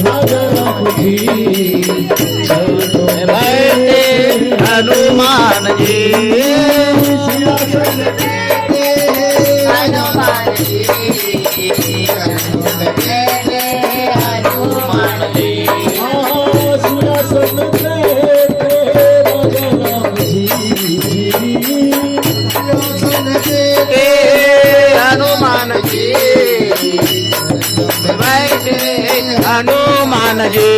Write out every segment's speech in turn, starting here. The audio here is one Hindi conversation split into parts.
राजा राम जी बैठे हनुमान जी सिंहासन पे हनुमान जी हनुमान जी सिंहासन पे राजा राम जी सिंहासन पे हनुमान जी बैठे हनुमान जी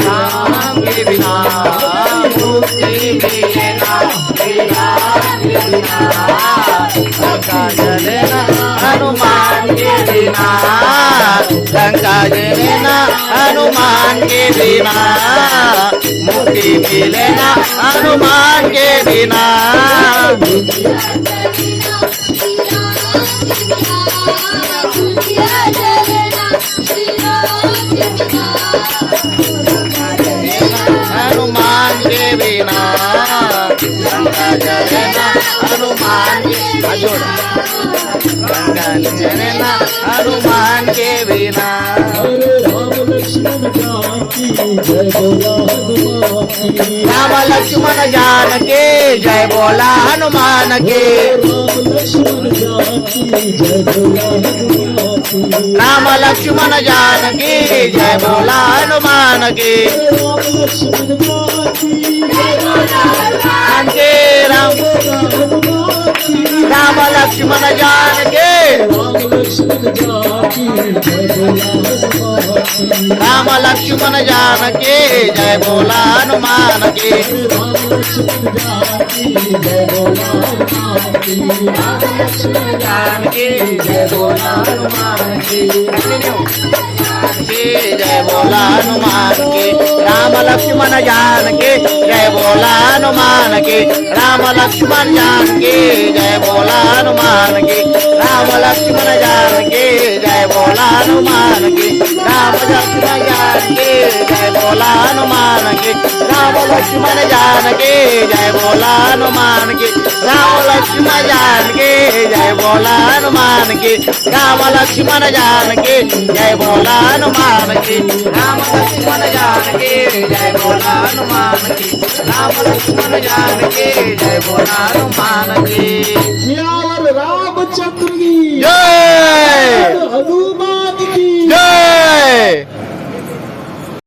राम के बिना मुक्ति मिले ना राम के बिना लंका जले ना हनुमान के बिना लंका जले ना हनुमान के बिना मुक्ति मिले ना हनुमान के बिना हनुमान के बिना गंगा जलना हनुमान के जोड़ा गंगा जलना हनुमान के बिना अरे राम लक्ष्मण जानकी जय बोला हनुमान की राम लक्ष्मण जान के जय बोला हनुमान के राम लक्ष्मण जानकी जय बोला हनुमान की राम लक्ष्मण जान के राम लक्ष्मण जान के जय बोला हनुमान के जान के जय बोला हनुमान के जय बोला हनुमान के राम लक्ष्मण जान के जय बोला हनुमान के राम लक्ष्मण जान के जय बोला हनुमान के राम लक्ष्मण जान के जय बोला हनुमान के राम लक्ष्मण जान के जय बोला हनुमान के राम लक्ष्मण जान के जय बोला हनुमान के राम लक्ष्मण जान के जय बोला हनुमान के राम लक्ष्मण जान के जय बोला हनुमान के राम लक्ष्मण जान के जय बोला हनुमान के राम लक्ष्मण जान के जय बोला हनुमान के सियावर रामचंद्र की जय हनुमान